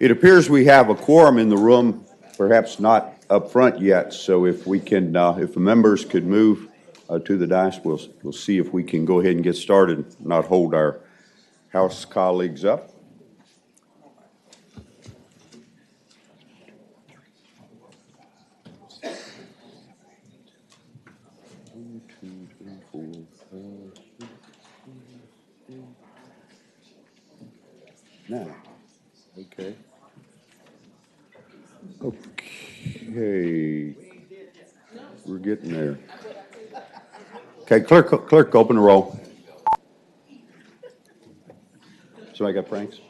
It appears we have a quorum in the room, perhaps not up front yet, so if we can, if the members could move to the dais, we'll see if we can go ahead and get started, not hold our House colleagues up. Now, okay. Okay. We're getting there. Okay, clerk, open the roll. Somebody got Frank's?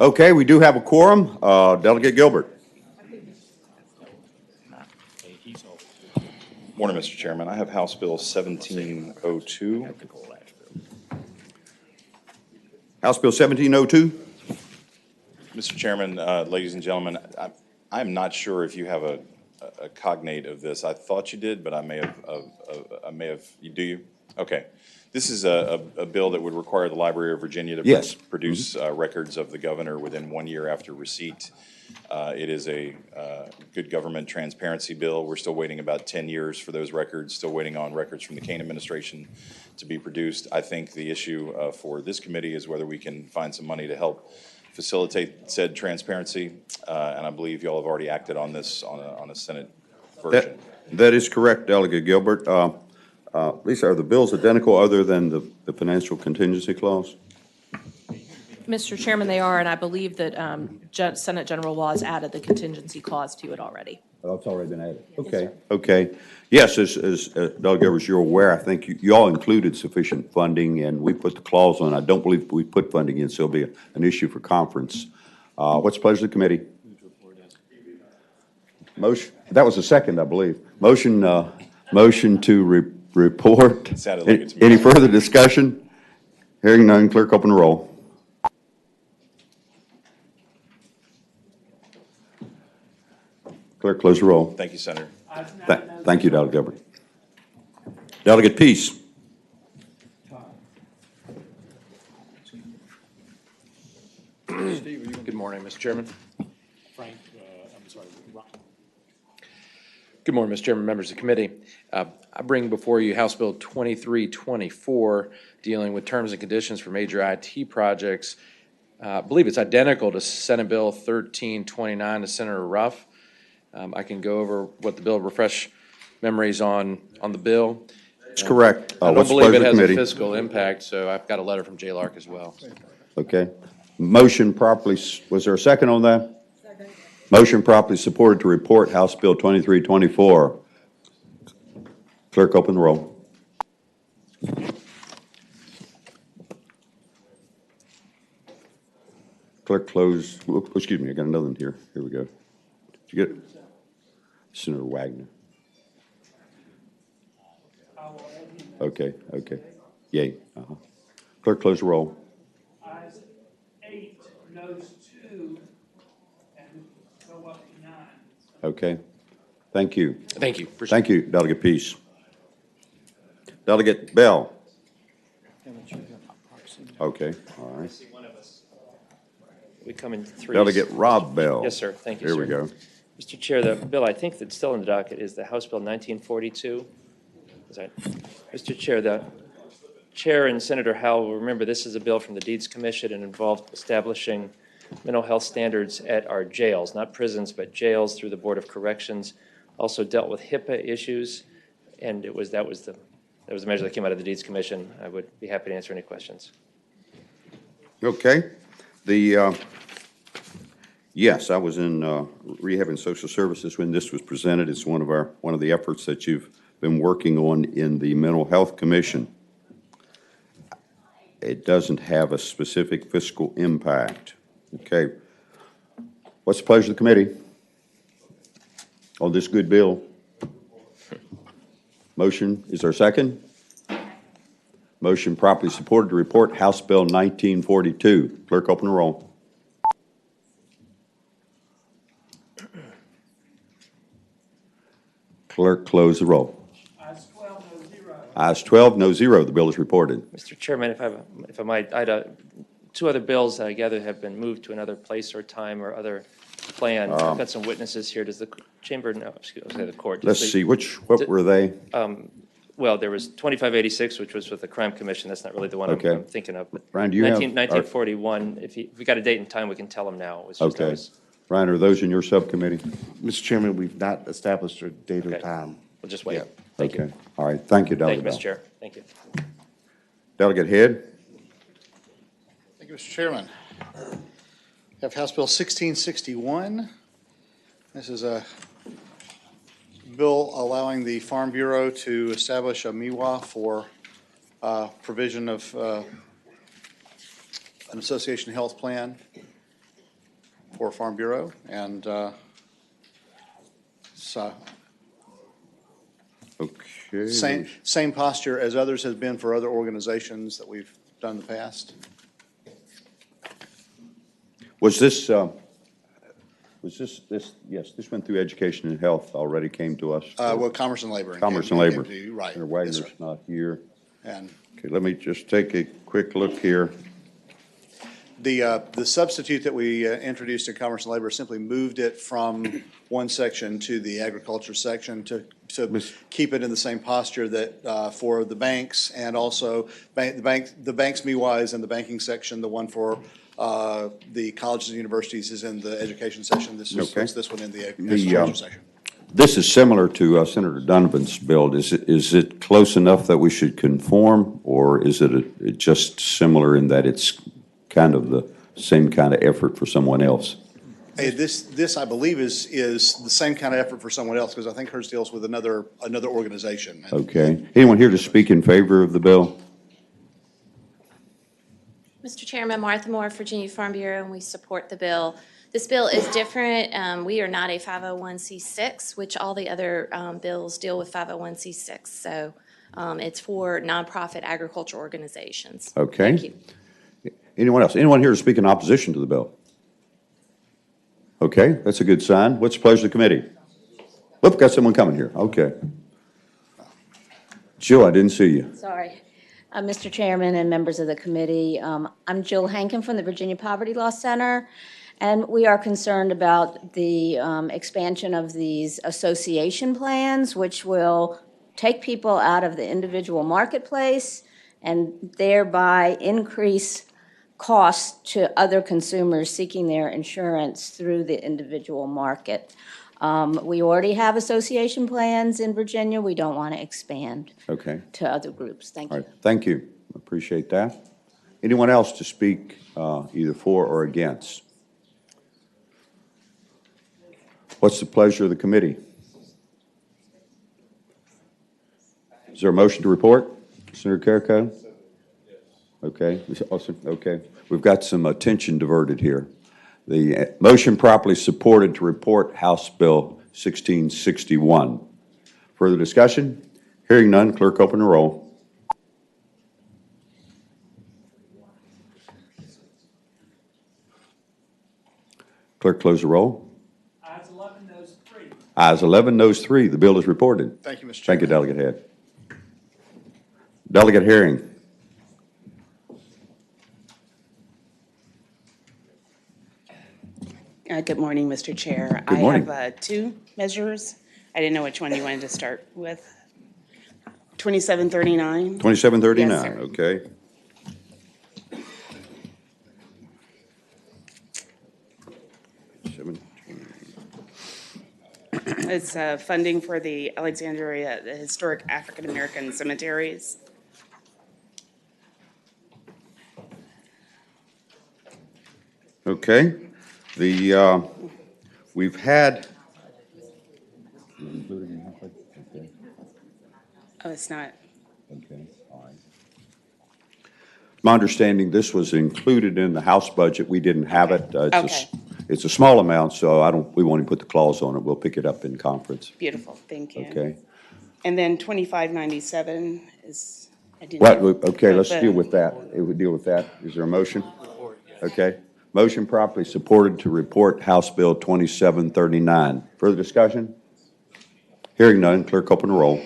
Okay, we do have a quorum. Delegate Gilbert. Morning, Mr. Chairman. I have House Bill 1702. House Bill 1702. Mr. Chairman, ladies and gentlemen, I'm not sure if you have a cognate of this. I thought you did, but I may have. Do you? Okay. This is a bill that would require the Library of Virginia to produce records of the governor within 1 year after receipt. It is a good government transparency bill. We're still waiting about 10 years for those records, still waiting on records from the Kane administration to be produced. I think the issue for this committee is whether we can find some money to help facilitate said transparency, and I believe you all have already acted on this on a Senate version. That is correct, Delegate Gilbert. Lisa, are the bills identical other than the financial contingency clause? Mr. Chairman, they are, and I believe that Senate General Law has added the contingency clause to it already. Oh, it's already been added. Okay. Yes, okay. Yes, as Delegate Gilbert, as you're aware, I think you all included sufficient funding, and we put the clause on. I don't believe we put funding in, so it'll be an issue for conference. What's the pleasure of the committee? Motion. That was a second, I believe. Motion to report. Any further discussion? Hearing none, clerk, open the roll. Clerk, close the roll. Thank you, Senator. Thank you, Delegate Gilbert. Delegate Peace. Good morning, Mr. Chairman. Frank, I'm sorry. Good morning, Mr. Chairman, members of the committee. I bring before you House Bill 2324, dealing with terms and conditions for major IT projects. I believe it's identical to Senate Bill 1329 to Senator Ruff. I can go over what the bill, refresh memories on the bill. That's correct. I don't believe it has a fiscal impact, so I've got a letter from JLARC as well. Okay. Motion properly, was there a second on that? Second. Motion properly supported to report House Bill 2324. Clerk, open the roll. Clerk, close. Oh, excuse me, I got another one here. Here we go. Did you get it? Senator Wagner. Okay, okay. Yay. Clerk, close the roll. Ayes 8, noes 2, and go up to 9. Okay. Thank you. Thank you. Thank you, Delegate Peace. Delegate Bell. Okay, all right. We come in threes. Delegate Rob Bell. Yes, sir. Thank you, Here sir. we go. Mr. Chair, the bill I think that's still in the docket is the House Bill 1942. Is that, Mr. Chair, the Chair and Senator Howell will remember this is a bill from the Deeds Commission and involved establishing mental health standards at our jails, not prisons, but jails through the Board of Corrections. Also dealt with HIPAA issues, and that was the measure that came out of the Deeds Commission. I would be happy to answer any questions. Okay. Yes, I was in Rehab and Social Services when this was presented. It's one of the efforts that you've been working on in the Mental Health Commission. It doesn't have a specific fiscal impact. Okay. What's the pleasure of the committee on this good bill? Motion, is there a second? Motion properly supported to report House Bill 1942. Clerk, open the roll. Clerk, close the roll. Ayes 12, no zero. Ayes 12, no zero. The bill is reported. Mr. Chairman, if I might, I had two other bills that I gather have been moved to another place or time or other plan. I've got some witnesses here. Does the chamber, no, excuse me, the court. does Let's the- see, what were they? Well, there was 2586, which was with the Crime Commission. That's not really the one Okay. I'm thinking of. But Brian, do you have- 1941, if we got a date and time, we can tell them now. It was just- that Okay. was- Ryan, are those in your subcommittee? Mr. Chairman, we've not established a date or Okay. time. We'll just wait. Yeah. Thank Okay. you. All right, thank you, Thank Delegate you, Mr. Bell. Chair. Thank you. Delegate Head? Thank you, Mr. Chairman. We have House Bill 1661. This is a bill allowing the Farm Bureau to establish a MIWA for provision of an association health plan for Farm Bureau. And so Okay. same posture as others has been for other organizations that we've done in the past. Was this, yes, this went through Education and Health, already came to us. Well, Commerce and Labor. Commerce and Labor. Right. Senator Yes, Wagner's sir. not here. And Okay, let me just take a quick look here. the substitute that we introduced in Commerce and Labor simply moved it from one section to the agriculture section to keep it in the same posture that for the banks and also the banks MIWIs in the banking section, the one for the colleges and universities is in the education section. This is Okay. puts this one in the agriculture section. This is similar to Senator Donovan's bill. Is it close enough that we should conform, or is it just similar in that it's kind of the same kind of effort for someone else? Hey, this I believe is the same kind of effort for someone else because I think hers deals with another organization. Okay. Anyone here to speak in favor of the bill? Mr. Chairman, Martha Moore, Virginia Farm Bureau, and we support the bill. This bill is different. We are not a 501c6, which all the other bills deal with 501c6. So it's for nonprofit agriculture organizations. Okay. Thank you. Anyone else? Anyone here to speak in opposition to the bill? Okay, that's a good sign. What's the pleasure of the committee? Whoop, got someone coming here. Okay. Jill, I didn't see you. Sorry. Mr. Chairman and members of the committee, I'm Jill Hankin from the Virginia Poverty Law Center, and we are concerned about the expansion of these association plans, which will take people out of the individual marketplace and thereby increase costs to other consumers seeking their insurance through the individual market. We already have association plans in Virginia. We don't want to expand Okay. to other groups. Thank All you. right, thank you. Appreciate that. Anyone else to speak either for or against? What's the pleasure of the committee? Is there a motion to report? Senator Carrico? Okay, Ms. Austin, okay. We've got some attention diverted here. The motion properly supported to report House Bill 1661. Further discussion? Hearing none, clerk open the roll. Clerk close the roll. Ayes 11, noes 3. Ayes 11, noes 3. The bill is reported. Thank you, Mr. Thank you, Chairman. Delegate Head. Delegate Herring. Good morning, Mr. Chair. Good morning. I have two measures. I didn't know which one you wanted to start with. 2739. 2739, Yes, sir. okay. It's funding for the Alexandria, the historic African American cemeteries. Okay, we've had. Oh, it's not. Okay, all right. My understanding, this was included in the House budget. We didn't have it. Okay. It's a small amount, so we won't even put the clause on it. We'll pick it up in conference. Beautiful, thank you. Okay. And then 2597 is. I didn't- What, okay, let's the- deal with that. We'll deal with that. Is there a motion? Okay. Motion properly supported to report House Bill 2739. Further discussion? Hearing none, clerk open the roll.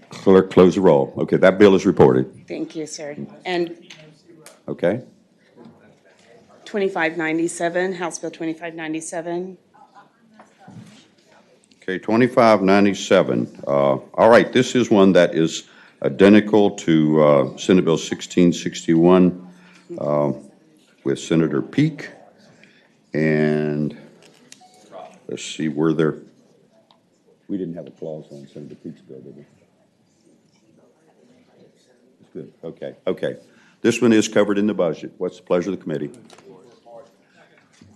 Clerk close the roll. Okay, that bill is reported. Thank you, sir. And Okay? 2597, House Bill 2597. Okay, 2597. All right, this is one that is identical to Senate Bill 1661 with Senator Peake. And let's see, we didn't have a clause on Senator Peake's bill, did we? It's good. Okay. This one is covered in the budget. What's the pleasure of the committee?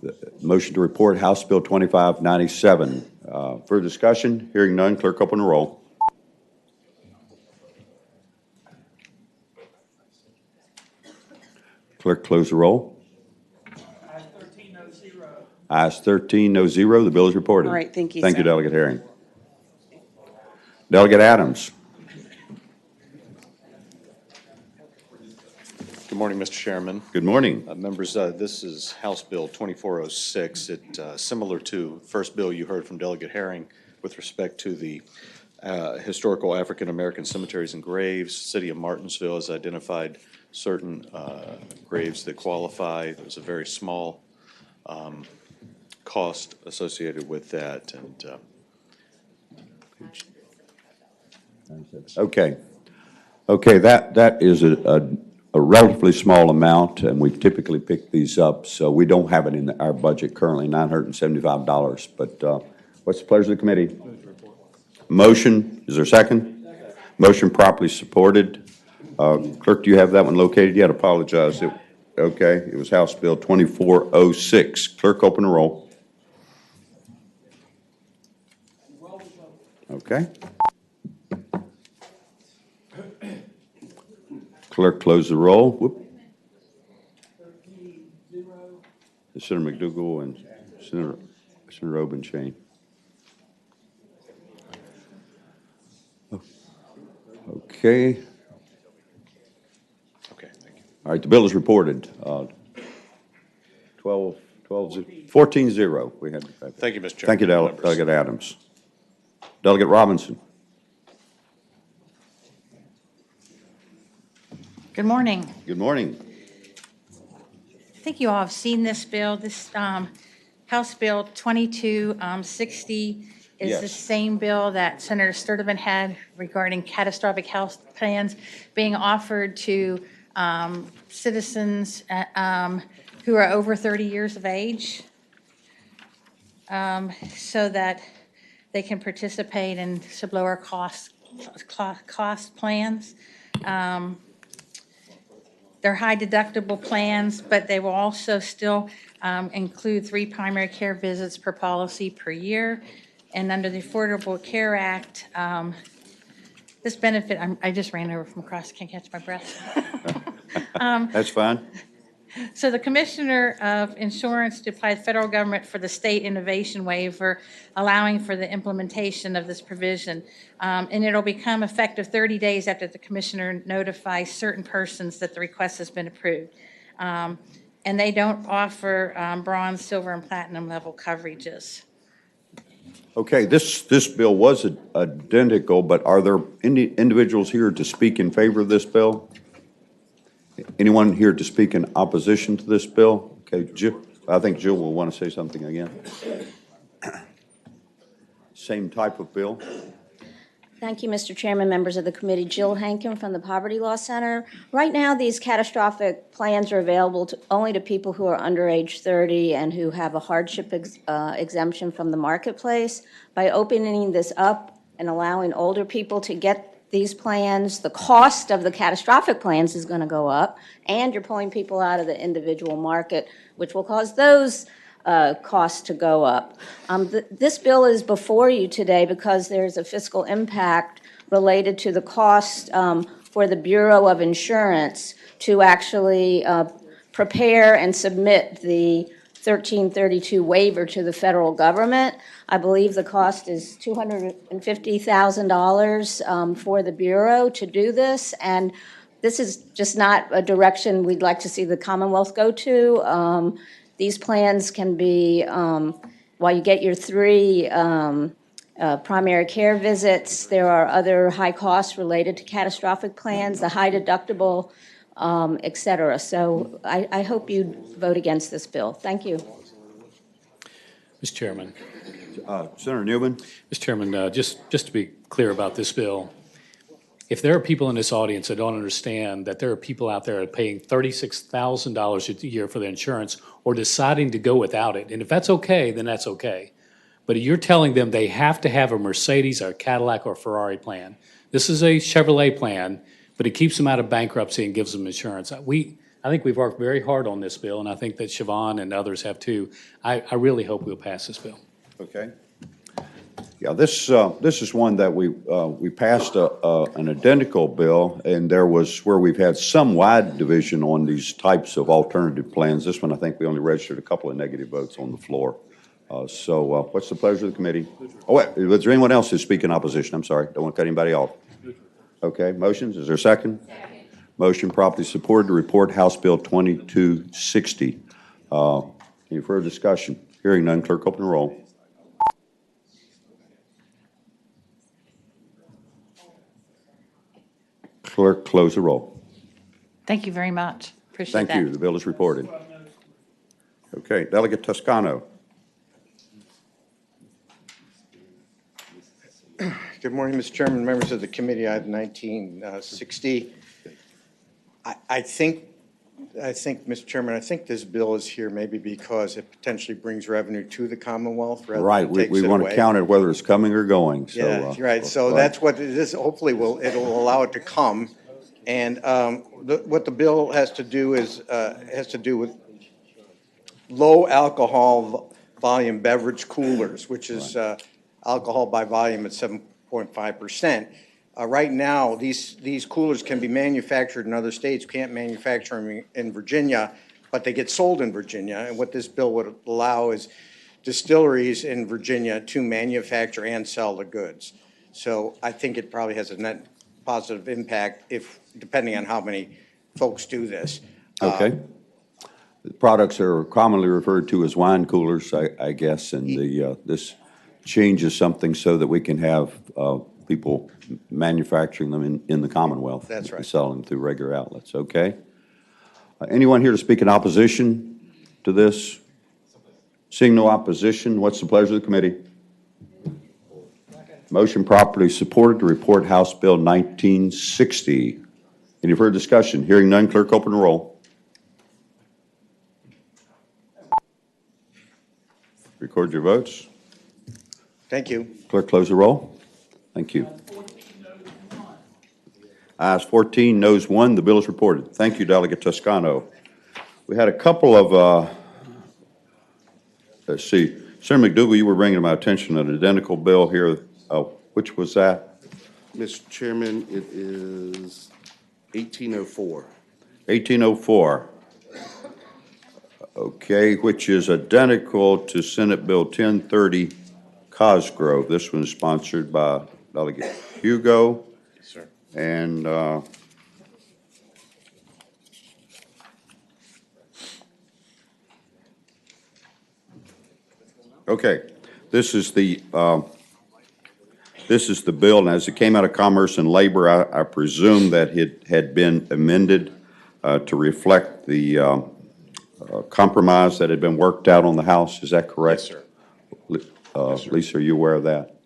The motion to report House Bill 2597. Further discussion? Hearing none, clerk open the roll. Clerk close the roll. Ayes 13, no zero. Ayes 13, no zero. The bill is reported. All right, thank you, Thank you, sir. Delegate Herring. Delegate Adams. Good morning, Mr. Chairman. Good morning. Members, this is House Bill 2406. Similar to first bill you heard from Delegate Herring with respect to the historical African American cemeteries and graves. City of Martinsville has identified certain graves that qualify. There's a very small cost associated with that. And Okay, that is a relatively small amount, and we've typically picked these up, so we don't have it in our budget currently, $975. But what's the pleasure of the committee? Motion, is there a second? Motion properly supported. Clerk, do you have that one located yet? Apologize. Okay, it was House Bill 2406. Clerk, open the roll. Okay. Clerk, close the roll. Whoop. Senator McDougal and Senator Obenchain. Okay. okay, thank you. All right, the bill is reported. 14-0. We had. Thank you, Mr. Chairman. Thank you, Members. Delegate Adams. Delegate Robinson. Good morning. Good morning. I think you all have seen this bill. This House Bill 2260 is Yes. the same bill that Senator Sturdivant had regarding catastrophic health plans being offered to citizens who are over 30 years of age so that they can participate in some lower cost plans. They're high deductible plans, but they will also still include 3 primary care visits per policy per year. And under the Affordable Care Act, this benefit, I just ran over from across, can't catch my breath. That's fine. So the Commissioner of Insurance to apply the federal government for the state innovation waiver, allowing for the implementation of this provision. And it'll become effective 30 days after the Commissioner notifies certain persons that the request has been approved. And they don't offer bronze, silver, and platinum level coverages. Okay, this bill was identical, but are there any individuals here to speak in favor of this bill? Anyone here to speak in opposition to this bill? Okay, Jill, I think Jill will want to say something again. Same type of bill. Thank you, Mr. Chairman, members of the committee. Jill Hankin from the Poverty Law Center. Right now, these catastrophic plans are available only to people who are under age 30 and who have a hardship exemption from the marketplace. By opening this up and allowing older people to get these plans, the cost of the catastrophic plans is going to go up, and you're pulling people out of the individual market, which will cause those costs to go up. This bill is before you today because there's a fiscal impact related to the cost for the Bureau of Insurance to actually prepare and submit the 1332 waiver to the federal government. I believe the cost is $250,000 for the Bureau to do this, and this is just not a direction we'd like to see the Commonwealth go to. These plans can be, while you get your 3 primary care visits, there are other high costs related to catastrophic plans, the high deductible, et cetera. So I hope you vote against this bill. Thank you. Mr. Chairman. Senator Newman? Mr. Chairman, just to be clear about this bill, if there are people in this audience that don't understand that there are people out there paying $36,000 a year for their insurance or deciding to go without it, and if that's okay, then that's okay. But you're telling them they have to have a Mercedes or a Cadillac or a Ferrari plan. This is a Chevrolet plan, but it keeps them out of bankruptcy and gives them insurance. I think we've worked very hard on this bill, and I think that Siobhan and others have too. I really hope we'll pass this bill. Okay. Yeah, this is one that we passed an identical bill, and there was where we've had some wide division on these types of alternative plans. This one, I think we only registered a couple of negative votes on the floor. So what's the pleasure of the committee? Oh, wait, is there anyone else who speak in opposition? I'm sorry, don't want to cut anybody off. Okay, motions, is there a second? Second. Motion properly supported to report House Bill 2260. Any further discussion? Hearing none, clerk open the roll. Clerk, close the roll. Thank you very much. Appreciate that. Thank you. The bill is reported. Okay, Delegate Toscano. Good morning, Mr. Chairman, members of the committee. I have 1960. I think, Mr. Chairman, I think this bill is here maybe because it potentially brings revenue to the Commonwealth rather Right, than takes we it want away. to count it whether it's coming or going. So, Yeah, right. So that's what it is. Hopefully, it'll allow it to come. And what the bill has to do is has to do with low alcohol volume beverage coolers, which is alcohol by volume at 7.5%. Right now, these coolers can be manufactured in other states, can't manufacture them in Virginia, but they get sold in Virginia. And what this bill would allow is distilleries in Virginia to manufacture and sell the goods. So I think it probably has a net positive impact depending on how many folks do this. Okay. The products are commonly referred to as wine coolers, I guess, and this changes something so that we can have people manufacturing them in the Commonwealth. That's right. And selling them through regular outlets. Okay. Anyone here to speak in opposition to this? Seeing no opposition, what's the pleasure of the committee? Motion properly supported to report House Bill 1960. Any further discussion? Hearing none, clerk open the roll. Record your votes. Thank you. Clerk, close the roll. Thank you. Ayes 14, noes 1. The bill is reported. Thank you, Delegate Toscano. We had a couple of, let's see, Senator McDougal, you were bringing to my attention an identical bill here. Which was that? Mr. Chairman, it is 1804. 1804. Okay, which is identical to Senate Bill 1030 Cosgrove. This one is sponsored by Delegate Hugo. Yes, sir. And okay, this is the bill, and as it came out of Commerce and Labor, I presume that it had been amended to reflect the compromise that had been worked out on the House. Is that correct? Yes, sir. Yes, sir. Lisa, are you aware of that?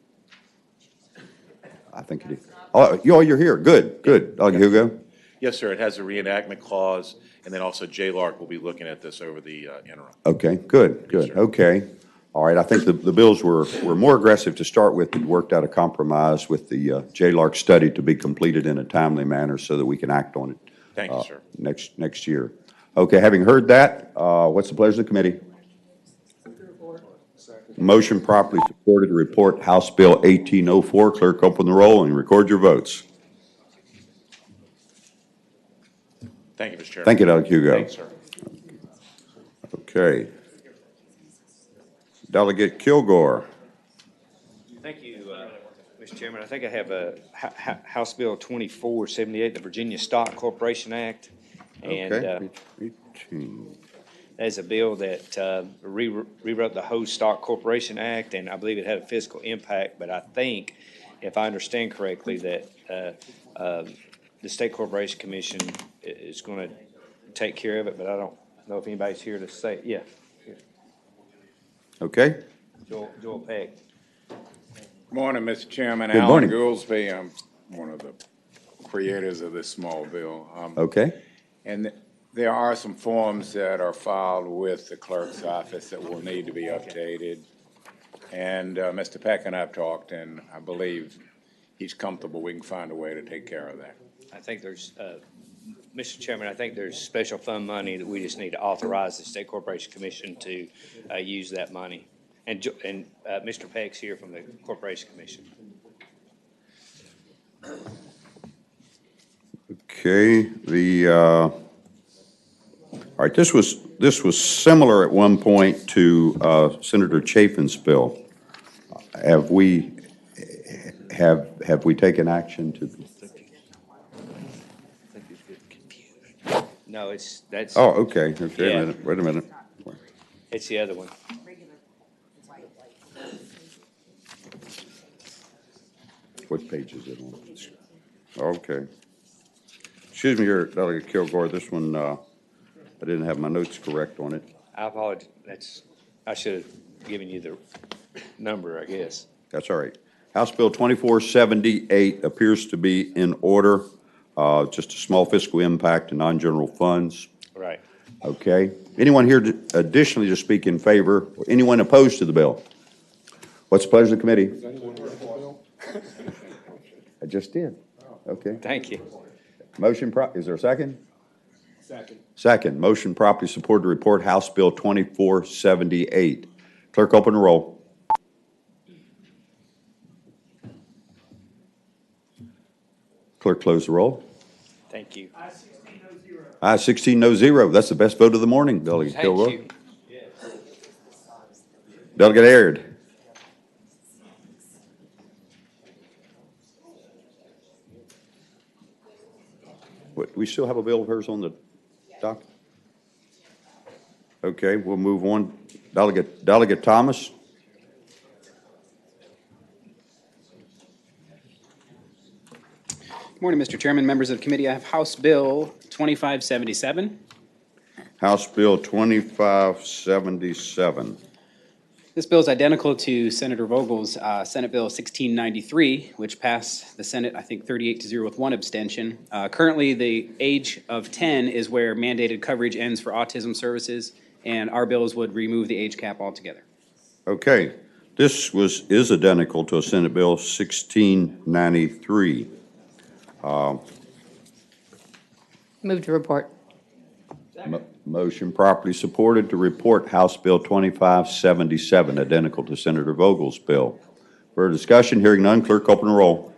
I think it is. Oh, you're here. Good, good. Hugo? Yes, sir. It has a reenactment clause, and then also JLARC will be looking at this over the interim. Okay, good, good. sir. Okay. All right, I think the bills were more aggressive to start with and worked out a compromise with the JLARC study to be completed in a timely manner so that we can act on it. Thank you, sir. Next year. Okay, having heard that, what's the pleasure of the committee? Motion properly supported to report House Bill 1804. Clerk, open the roll and record your votes. Thank you, Mr. Chairman. Thank you, Delegate Hugo. Thanks, sir. Okay. Delegate Kilgore. Thank you, Mr. Chairman. I think I have a House Bill 2478, the Virginia Stock Corporation Act. And Okay. That is a bill that rewrote the whole Stock Corporation Act, and I believe it had a fiscal impact, but I think, if I understand correctly, that the State Corporation Commission is going to take care of it, but I don't know if anybody's here to say, yeah. Okay? Joel Peck. Morning, Mr. Chairman. Good morning. Alan Goolsby. I'm one of the creators of this small bill. Okay? And there are some forms that are filed with the clerk's office that will need to be updated. And Mr. Peck and I have talked, and I believe he's comfortable we can find a way to take care of that. I think there's, Mr. Chairman, I think there's special fund money that we just need to authorize the State Corporation Commission to use that money. And Mr. Peck's here from the Corporation Commission. Okay, all right, this was similar at one point to Senator Chafin's bill. Have we taken action to? No, that's. Oh, okay, okay, Yeah. wait a minute. It's the other one. What page is it on? Okay. Excuse me here, Delegate Kilgore, this one, I didn't have my notes correct on it. I apologize. I should have given you the number, I guess. That's all right. House Bill 2478 appears to be in order, just a small fiscal impact to non-general funds. Right. Okay. Anyone here additionally to speak in favor? Anyone opposed to the bill? What's the pleasure of the committee? I just did. Okay. Thank you. Is there a second? Second. Second. Motion properly supported to report House Bill 2478. Clerk, open the roll. Clerk, close the roll. Thank you. Aye, 16, no zero. That's the best vote of the morning, Delegate Kilgore. Thank you. Delegate Aird. We still have a bill of hers on the dock? Okay, we'll move on. Delegate Thomas? Good morning, Mr. Chairman, members of the committee. I have House Bill 2577. House Bill 2577. This bill is identical to Senator Vogel's Senate Bill 1693, which passed the Senate, I think, 38-0 with one abstention. Currently, the age of 10 is where mandated coverage ends for autism services, and our bills would remove the age cap altogether. Okay, this is identical to a Senate Bill 1693. Move to report. Motion properly supported to report House Bill 2577, identical to Senator Vogel's bill. For discussion, hearing none, clerk open the roll.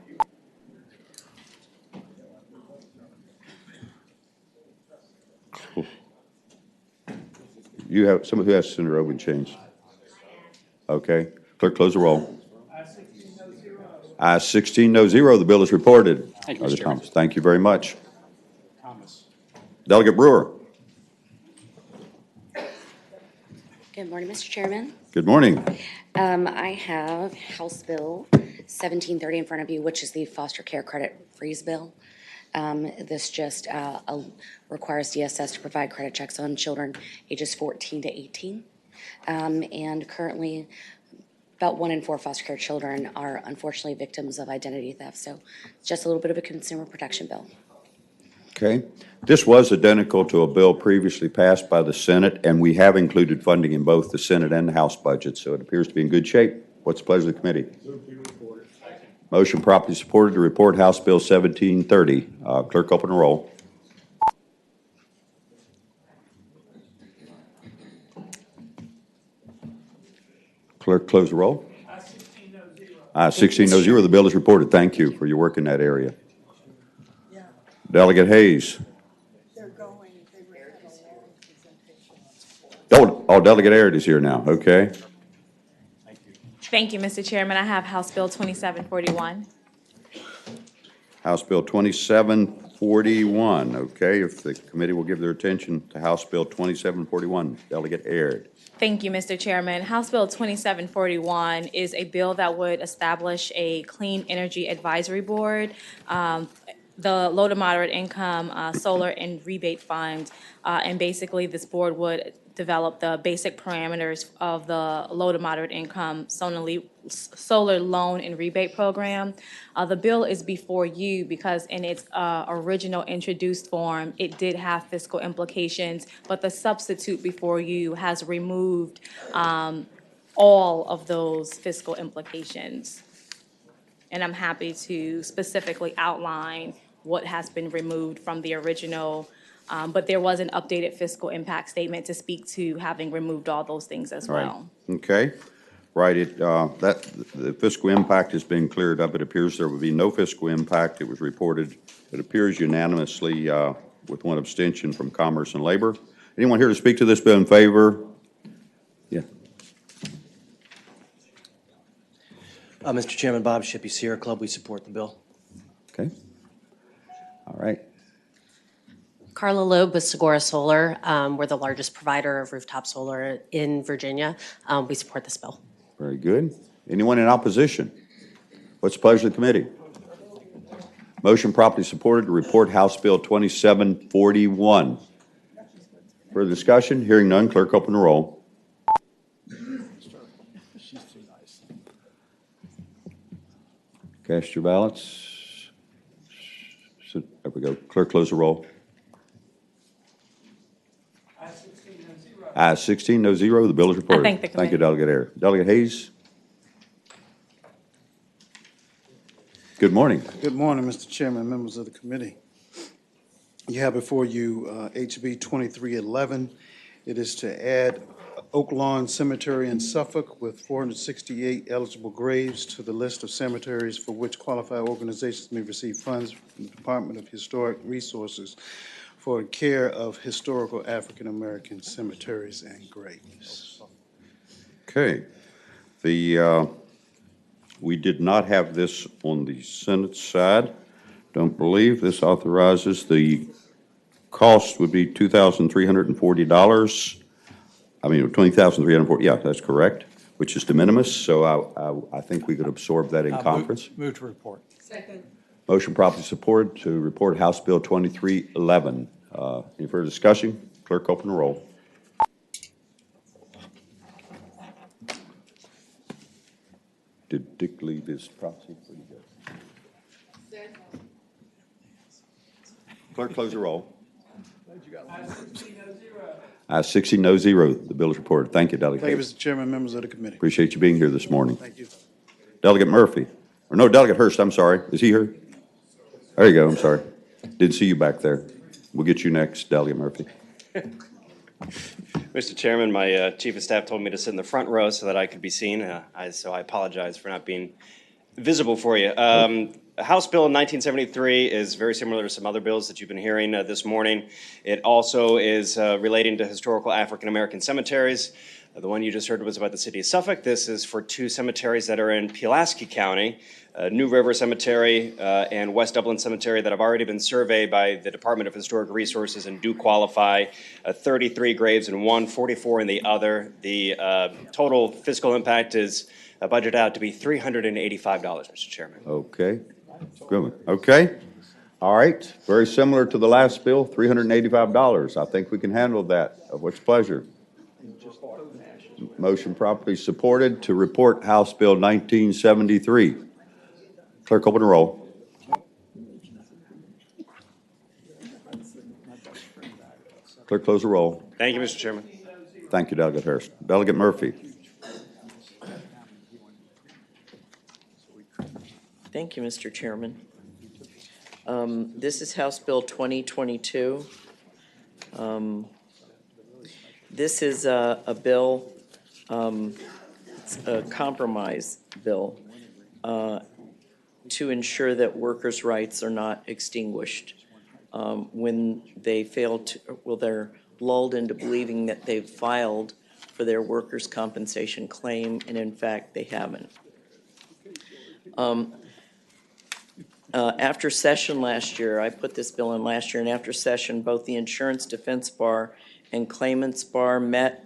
You have someone who has Senator Obenchain's. Okay, clerk close the roll. Ayes 16, no zero. The bill is reported. Thank you, Mr. Chairman. Thank you very much. Delegate Brewer. Good morning, Mr. Chairman. Good morning. I have House Bill 1730 in front of you, which is the foster care credit freeze bill. This just requires DSS to provide credit checks on children ages 14 to 18. And currently, about 1 in 4 foster care children are unfortunately victims of identity theft. So it's just a little bit of a consumer protection bill. Okay. This was identical to a bill previously passed by the Senate, and we have included funding in both the Senate and the House budget, so it appears to be in good shape. What's the pleasure of the committee? Motion properly supported to report House Bill 1730. Clerk, open the roll. Clerk, close the roll. Ayes 16, no zero. The bill is reported. Thank you for your work in that area. Delegate Hayes. Oh, Delegate Aird is here now. Okay. Thank you, Mr. Chairman. I have House Bill 2741. House Bill 2741. Okay, if the committee will give their attention to House Bill 2741. Delegate Aird. Thank you, Mr. Chairman. House Bill 2741 is a bill that would establish a Clean Energy Advisory Board. The low to moderate income solar and rebate fund, and basically this board would develop the basic parameters of the low to moderate income solar loan and rebate program. The bill is before you because in its original introduced form, it did have fiscal implications, but the substitute before you has removed all of those fiscal implications. And I'm happy to specifically outline what has been removed from the original, but there was an updated fiscal impact statement to speak to having removed all those things as well. Right. Okay. Right. The fiscal impact has been cleared up. It appears there will be no fiscal impact. It was reported, it appears unanimously with one abstention from Commerce and Labor. Anyone here to speak to this bill in favor? Yeah. Mr. Chairman, Bob Shippey, Sierra Club, we support the bill. Okay. All right. Carla Loeb with Segura Solar. We're the largest provider of rooftop solar in Virginia. We support this bill. Very good. Anyone in opposition? What's the pleasure of the committee? Motion properly supported to report House Bill 2741. Further discussion? Hearing none, clerk open the roll. Cast your ballots. There we go. Clerk, close the roll. Ayes 16, no zero. The bill is reported. thank the Thank you, Delegate Air. Delegate Hayes. Good morning. Good morning, Mr. Chairman, members of the committee. You have before you HB 2311. It is to add Oak Lawn Cemetery in Suffolk with 468 eligible graves to the list of cemeteries for which qualified organizations may receive funds from the Department of Historic Resources for care of historical African-American cemeteries and graves. Okay. We did not have this on the Senate side. Don't believe this authorizes the cost would be $2,340. I mean, $20,340. Yeah, that's correct, which is de minimis. So I think we could absorb that in conference. Move to report. Second. Motion properly supported to report House Bill 2311. Any further discussion? Clerk, open the roll. Did Dick leave his proxy? Where'd he go? Clerk, close the roll. Ayes 16, no zero. The bill is reported. Thank you, Delegate. Thank you, Mr. Chairman, members of the committee. Appreciate you being here this morning. Thank you. Delegate Murphy. Or no, Delegate Hurst, I'm sorry. Is he here? There you go, I'm sorry. Didn't see you back there. We'll get you next, Delegate Murphy. Mr. Chairman, my chief of staff told me to sit in the front row so that I could be seen, so I apologize for not being visible for you. House Bill 1973 is very similar to some other bills that you've been hearing this morning. It also is relating to historical African-American cemeteries. The one you just heard was about the city of Suffolk. This is for two cemeteries that are in Pulaski County, New River Cemetery and West Dublin Cemetery, that have already been surveyed by the Department of Historic Resources and do qualify. 33 graves in one, 44 in the other. The total fiscal impact is budgeted out to be $385, Mr. Chairman. Okay. Good one. Okay. All right. Very similar to the last bill, $385. I think we can handle that. What's pleasure? Motion properly supported to report House Bill 1973. Clerk, open the roll. Clerk, close the roll. Thank you, Mr. Chairman. Thank you, Delegate Hurst. Delegate Murphy. Thank you, Mr. Chairman. This is House Bill 2022. This is a bill, it's a compromise bill to ensure that workers' rights are not extinguished when they fail to, well, they're lulled into believing that they've filed for their workers' compensation claim, and in fact, they haven't. After session last year, I put this bill in last year, and after session, both the Insurance Defense Bar and Claimants Bar met.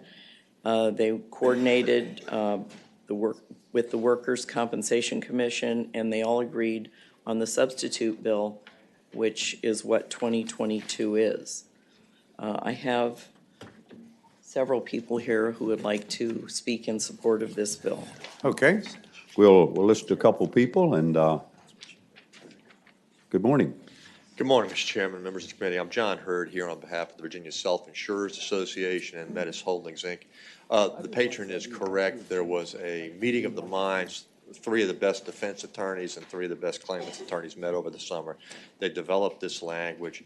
They coordinated the work with the Workers' Compensation Commission, and they all agreed on the substitute bill, which is what 2022 is. I have several people here who would like to speak in support of this bill. Okay, we'll listen to a couple people, and good morning. Good morning, Mr. Chairman, members of the committee. I'm John Hurd here on behalf of the Virginia Self-Insurers Association and Metis Holdings, Inc. The patron is correct. There was a meeting of the minds. 3 of the best defense attorneys and 3 of the best claimants attorneys met over the summer. They developed this language.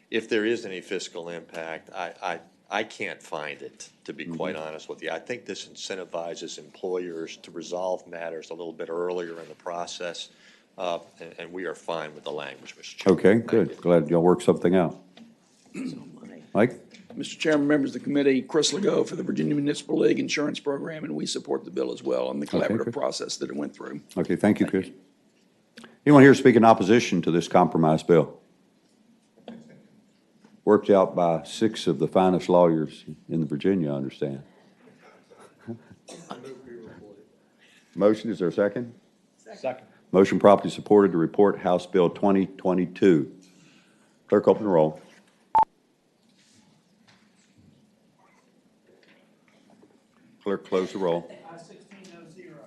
If there is any fiscal impact, I can't find it, to be quite honest with you. I think this incentivizes employers to resolve matters a little bit earlier in the process. And we are fine with the language, Mr. Chairman. Okay, good. Glad y'all worked something out. Mike? Mr. Chairman, members of the committee, Chris Legault for the Virginia Municipal League Insurance Program, and we support the bill as well and the collaborative good. process that it went through. Okay, thank you, Chris. Anyone here speak in opposition to this compromise bill? Worked out by 6 of the finest lawyers in Virginia, I understand. Motion, is there a second? Second. Motion properly supported to report House Bill 2022. Clerk, open the roll. Clerk, close the roll.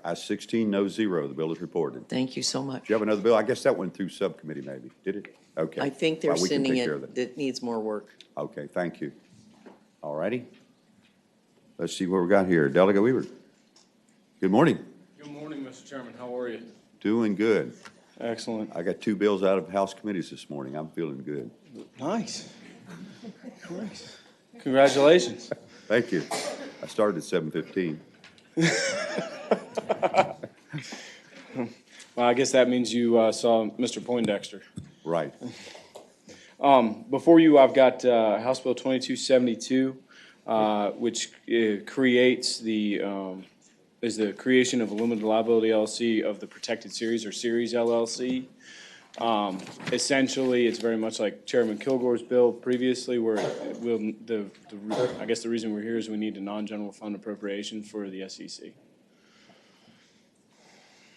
Ayes 16, no 0. The bill is reported. Thank you so much. Do you have another bill? I guess that went through subcommittee maybe, did it? Okay. I think they're Well, we can sending take care of it, that. that needs more work. Okay, thank you. All righty. Let's see what we got here. Delegate Weaver. Good morning. Good morning, Mr. Chairman. How are you? Doing good. Excellent. I got 2 bills out of House committees this morning. I'm feeling good. Nice. Nice. Congratulations. Thank you. I started at 7:15. Well, I guess that means you saw Mr. Poindexter. Right. Before you, I've got House Bill 2272, which creates is the creation of a limited liability LLC of the protected series or series LLC. Essentially, it's very much like Chairman Kilgore's bill previously, where I guess the reason we're here is we need a non-general fund appropriation for the SEC.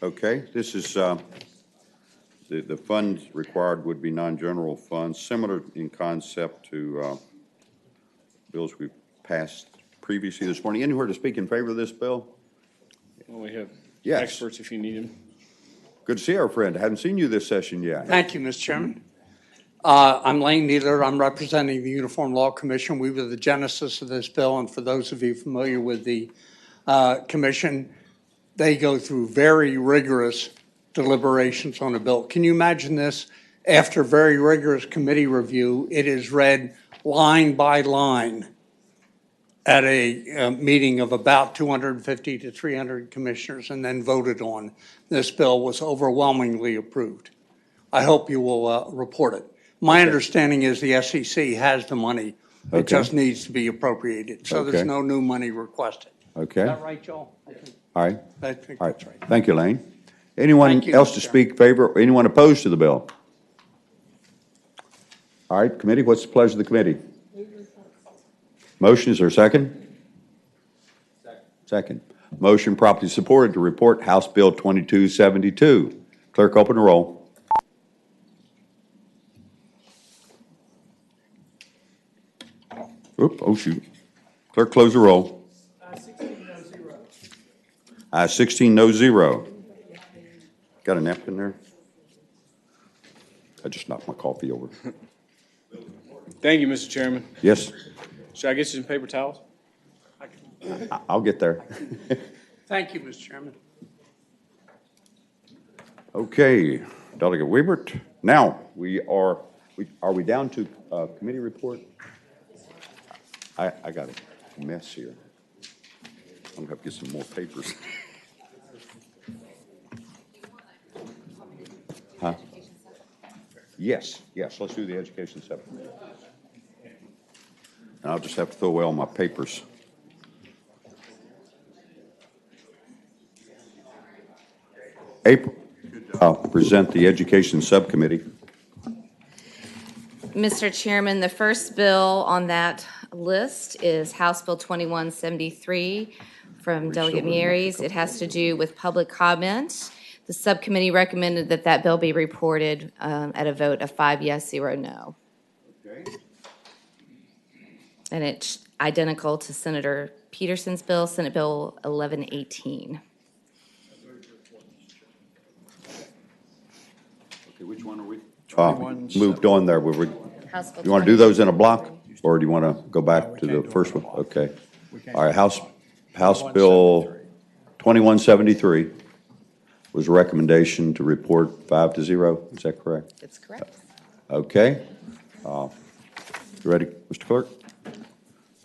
Okay, this is, the funds required would be non-general funds, similar in concept to bills we passed previously this morning. Anywhere to speak in favor of this bill? Well, we have Yes. experts if you need them. Good to see our friend. I hadn't seen you this session yet. Thank you, Mr. Chairman. I'm Lane Needler. I'm representing the Uniform Law Commission. We were the genesis of this bill, and for those of you familiar with the commission, they go through very rigorous deliberations on a bill. Can you imagine this? After very rigorous committee review, it is read line by line at a meeting of about 250 to 300 commissioners and then voted on. This bill was overwhelmingly approved. I hope you will report it. My understanding is the SEC has the money. It just needs to be appropriated. So there's no new money requested. Okay. Is that right, Joel? All right. I think All right. that's right. Thank you, Lane. Anyone Thank you, else Mr. to Chairman. speak favor, anyone opposed to the bill? All right, committee, what's the pleasure of the committee? Motion, is there a second? Second. Motion properly supported to report House Bill 2272. Clerk, open the roll. Oop, oh shoot. Clerk, close the roll. Ayes 16, no 0. Got a napkin there? I just knocked my coffee over. Thank you, Mr. Chairman. Yes, Should I get you some paper towels? I'll get there. Thank you, Mr. Chairman. Okay, Delegate Weibert. Now, are we down to committee report? I got a mess here. I'm gonna have to get some more papers. Huh? Yes, let's do the education subcommittee. And I'll just have to throw away all my papers. April. present the Education Subcommittee. Mr. Chairman, the first bill on that list is House Bill 2173 from Delegate Mieres. It has to do with public comment. The subcommittee recommended that that bill be reported at a vote of 5 yes, 0 no. Okay. And it's identical to Senator Peterson's bill, Senate Bill 1118. Okay, which one are we? 21. Moved on there. House Bill You want to do those in a block, or do you want to go back to the first one? Okay. All right, House Bill 2173 was a recommendation to report 5-0. Is that correct? That's correct. Okay. You ready, Mr. Clerk?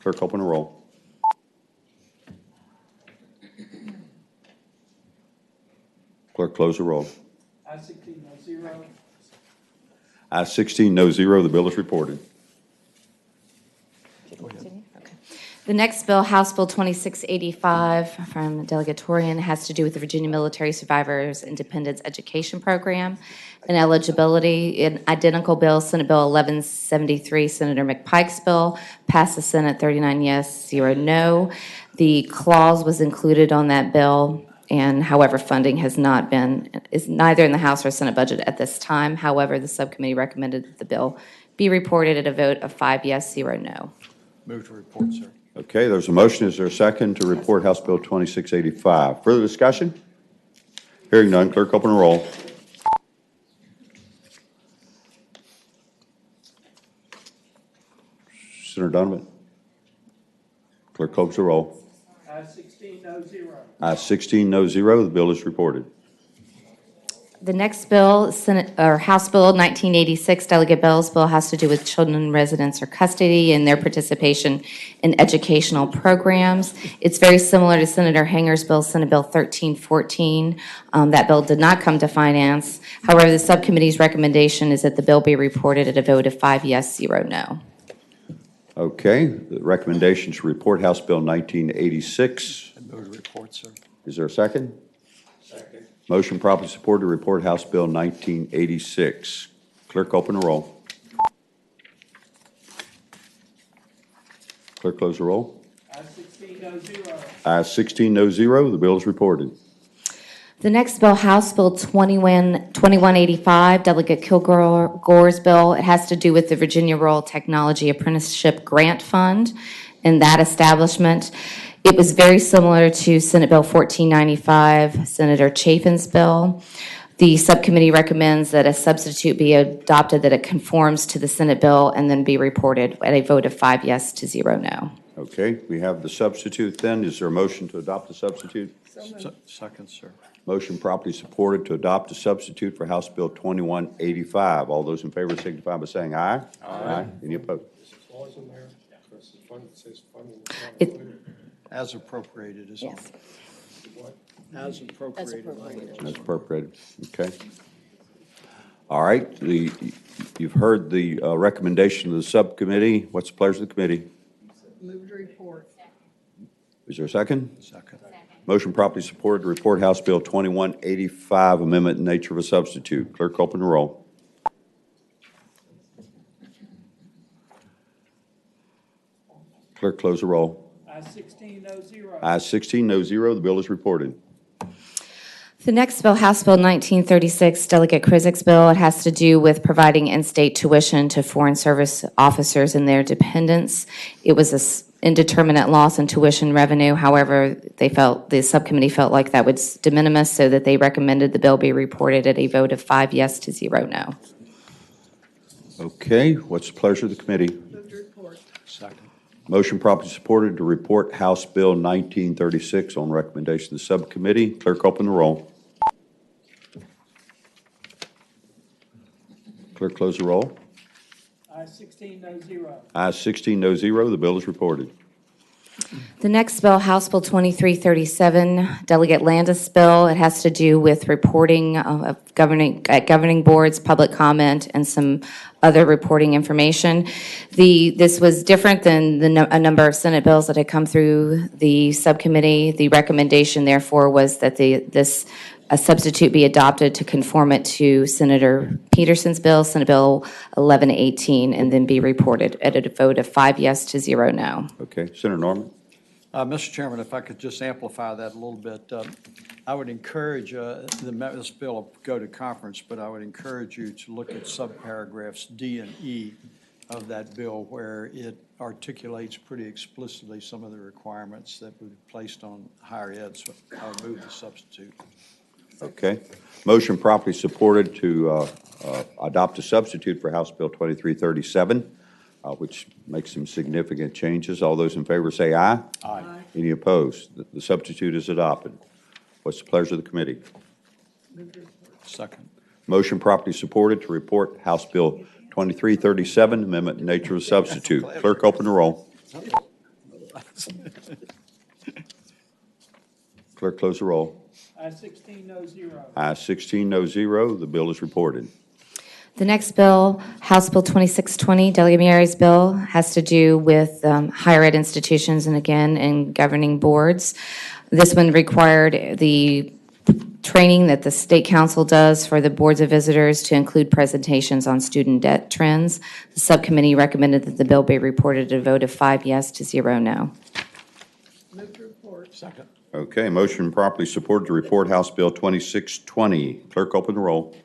Clerk, open the roll. Clerk, close the roll. Ayes 16, no zero. Ayes 16, no zero. The bill is reported. The next bill, House Bill 2685 from Delegate Torian, has to do with the Virginia Military Survivors Independence Education Program and eligibility. An identical bill, Senate Bill 1173, Senator McPike's bill, passed the Senate 39 yes, 0 no. The clause was included on that bill, and however, funding is neither in the House or Senate budget at this time. However, the subcommittee recommended that the bill be reported at a vote of 5 yes, 0 no. Move to report, sir. Okay, there's a motion. Is there a second to report House Bill 2685? Further discussion? Hearing none, clerk open the roll. Senator Donovan. Clerk close the roll. Ayes 16, no zero. Ayes 16, no zero. The bill is reported. The next bill, House Bill 1986, Delegate Bell's bill, has to do with children in residence or custody and their participation in educational programs. It's very similar to Senator Hanger's bill, Senate Bill 1314. That bill did not come to finance. However, the subcommittee's recommendation is that the bill be reported at a vote of 5 yes, 0 no. Okay, the recommendation to report House Bill 1986. Move to report, sir. Is there a second? Second. Motion properly supported to report House Bill 1986. Clerk, open the roll. Clerk, close the roll. Ayes 16, no zero. Ayes 16, no zero. The bill is reported. The next bill, House Bill 2185, Delegate Kilgore's bill. It has to do with the Virginia Rural Technology Apprenticeship Grant Fund and that establishment. It was very similar to Senate Bill 1495, Senator Chafin's bill. The subcommittee recommends that a substitute be adopted that it conforms to the Senate bill and then be reported at a vote of 5 yes to 0 no. Okay, we have the substitute then. Is there a motion to adopt the substitute? Second, sir. Motion properly supported to adopt a substitute for House Bill 2185. All those in favor signify by saying aye. Aye. Any opposed? As appropriated is all. As appropriated. That's appropriated. Okay. All right, you've heard the recommendation of the subcommittee. What's the pleasure of the committee? Move to report. Is there a second? Second. Motion properly supported to report House Bill 2185, amendment in nature of a substitute. Clerk, open the roll. Clerk, close the roll. Ayes 16, no zero. Ayes 16, no zero. The bill is reported. The next bill, House Bill 1936, Delegate Krizik's bill. It has to do with providing in-state tuition to foreign service officers and their dependents. It was an indeterminate loss in tuition revenue. However, the subcommittee felt like that was de minimis, so that they recommended the bill be reported at a vote of 5 yes to 0 no. Okay, what's the pleasure of the committee? Move to report. Second. Motion properly supported to report House Bill 1936 on recommendation of the subcommittee. Clerk, open the roll. Clerk, close the roll. Ayes 16, no zero. Ayes 16, no zero. The bill is reported. The next bill, House Bill 2337, Delegate Landis' bill. It has to do with reporting of governing boards, public comment, and some other reporting information. This was different than a number of Senate bills that had come through the subcommittee. The recommendation, therefore, was that this a substitute be adopted to conform it to Senator Peterson's bill, Senate Bill 1118, and then be reported at a vote of 5 yes to 0 no. Okay, Senator Norman? Mr. Chairman, if I could just amplify that a little bit, I would encourage, this bill will go to conference, but I would encourage you to look at subparagraphs D and E of that bill where it articulates pretty explicitly some of the requirements that would be placed on higher ed, so I would move the substitute. Okay. Motion properly supported to adopt a substitute for House Bill 2337, which makes some significant changes. All those in favor say aye. Aye. Any opposed? The substitute is adopted. What's the pleasure of the committee? Second. Motion properly supported to report House Bill 2337, amendment in nature of substitute. Clerk, open the roll. Clerk, close the roll. Ayes 16, no 0. Ayes 16, no 0. The bill is reported. The next bill, House Bill 2620, Delegate Mieri's bill, has to do with higher ed institutions and again, in governing boards. This one required the training that the State Council does for the boards of visitors to include presentations on student debt trends. The subcommittee recommended that the bill be reported at a vote of 5 yes to 0 no. Move to report. Second. Okay, motion properly supported to report House Bill 2620. Clerk, open the roll.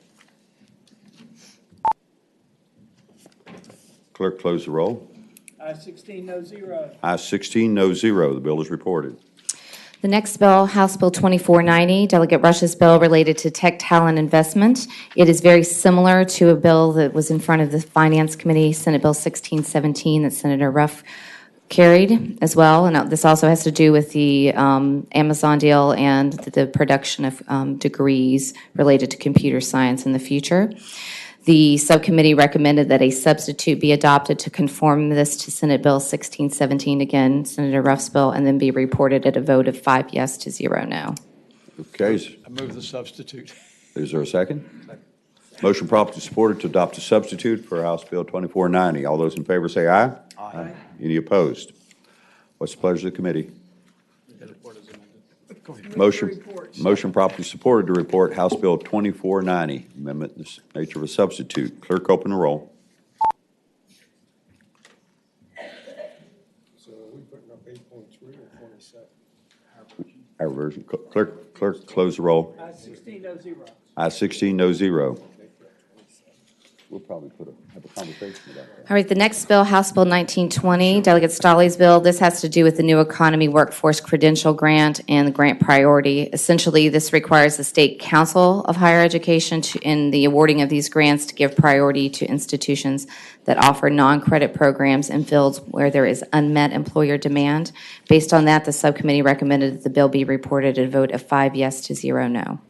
Clerk, close the roll. Ayes 16, no 0. Ayes 16, no 0. The bill is reported. The next bill, House Bill 2490, Delegate Rush's bill related to tech talent investment. It is very similar to a bill that was in front of the Finance Committee, Senate Bill 1617, that Senator Ruff carried as well. And this also has to do with the Amazon deal and the production of degrees related to computer science in the future. The subcommittee recommended that a substitute be adopted to conform this to Senate Bill 1617, again, Senator Ruff's bill, and then be reported at a vote of 5 yes to 0 no. Okay. I move the substitute. Is there a second? Motion properly supported to adopt a substitute for House Bill 2490. All those in favor say aye. Aye. Any opposed? What's the pleasure of the committee? Motion properly supported to report House Bill 2490, amendment in the nature of a substitute. Clerk, open the roll. So are we putting up 8.3 or 27? Our version. Clerk, close the roll. Ayes 16, no 0. Ayes 16, no 0. We'll probably have a conversation about that. All right, the next bill, House Bill 1920, Delegate Stolley's bill. This has to do with the New Economy Workforce Credential Grant and the grant priority. Essentially, this requires the State Council of Higher Education in the awarding of these grants to give priority to institutions that offer non-credit programs in fields where there is unmet employer demand. Based on that, the subcommittee recommended that the bill be reported at a vote of 5 yes to 0 no.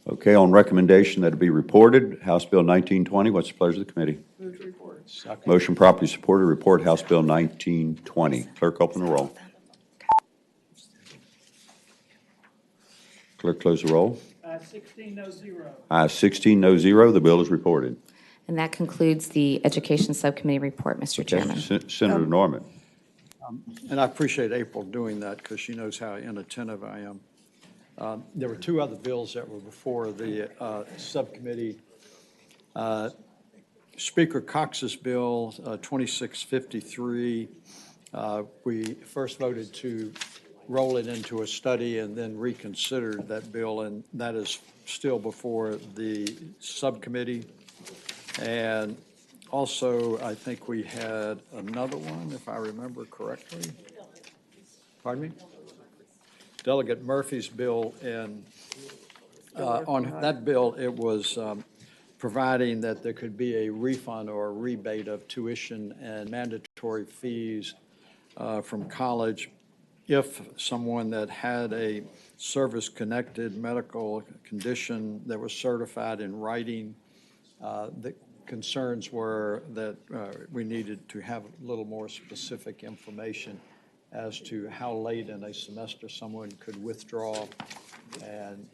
Okay, on recommendation that it be reported, House Bill 1920, what's the pleasure of the committee? Move to report. Second. Motion properly supported to report House Bill 1920. Clerk, open the roll. Clerk, close the roll. Ayes 16, no 0. Ayes 16, no 0. The bill is reported. And that concludes the Education Subcommittee report, Mr. Chairman. Senator Norman. And I appreciate April doing that because she knows how inattentive I am. There were two other bills that were before the subcommittee. Speaker Cox's bill, 2653, we first voted to roll it into a study and then reconsidered that bill, and that is still before the subcommittee. And also, I think we had another one, if I remember correctly. Pardon me? Delegate Murphy's bill, and on that bill, it was providing that there could be a refund or a rebate of tuition and mandatory fees from college if someone that had a service-connected medical condition that was certified in writing. The concerns were that we needed to have a little more specific information as to how late in a semester someone could withdraw and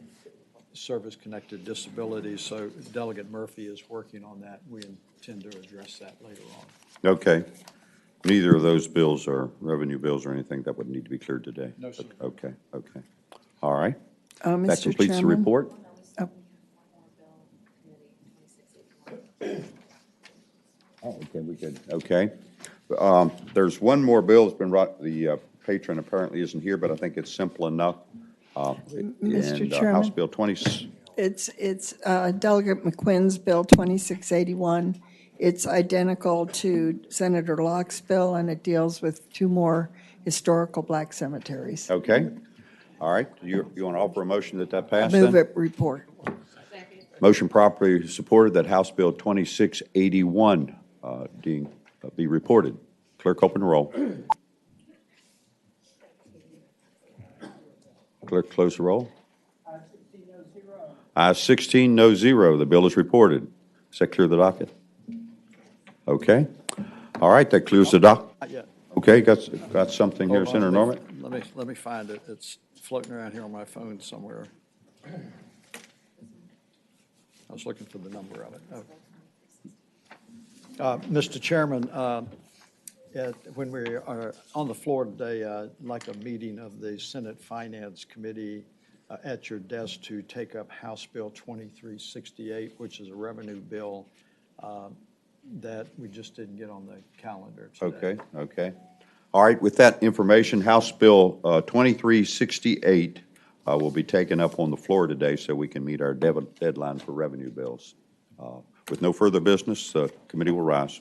service-connected disabilities. So Delegate Murphy is working on that. We intend to address that later on. Okay. Neither of those bills are revenue bills or anything that would need to be cleared today? No, sir. Okay, okay. All right. That Mr. completes the Chairman? report. Oh. Oh, okay, we good. Okay. There's one more bill that's been brought, the patron apparently isn't here, but I think it's simple enough. Mr. And Chairman? House Bill 20, It's Delegate McQuinn's Bill 2681. It's identical to Senator Locke's bill, and it deals with two more historical black cemeteries. okay. All right, you want to offer a motion that pass Move then? it report. Motion properly supported that House Bill 2681 be reported. Clerk, open the roll. Clerk, close the roll. Ayes 16, no zero. The bill is reported. Does that clear the docket? Okay. All right, that clears the docket. Not yet. Okay, got something here, Hold on, Senator Norman? Let me find it. It's floating around here on my phone somewhere. I was looking for the number of it. Oh. Mr. Chairman, when we are on the floor today, I'd like a meeting of the Senate Finance Committee at your desk to take up House Bill 2368, which is a revenue bill that we just didn't get on the calendar today. Okay. All right, with that information, House Bill 2368 will be taken up on the floor today so we can meet our deadline for revenue bills. With no further business, the committee will rise.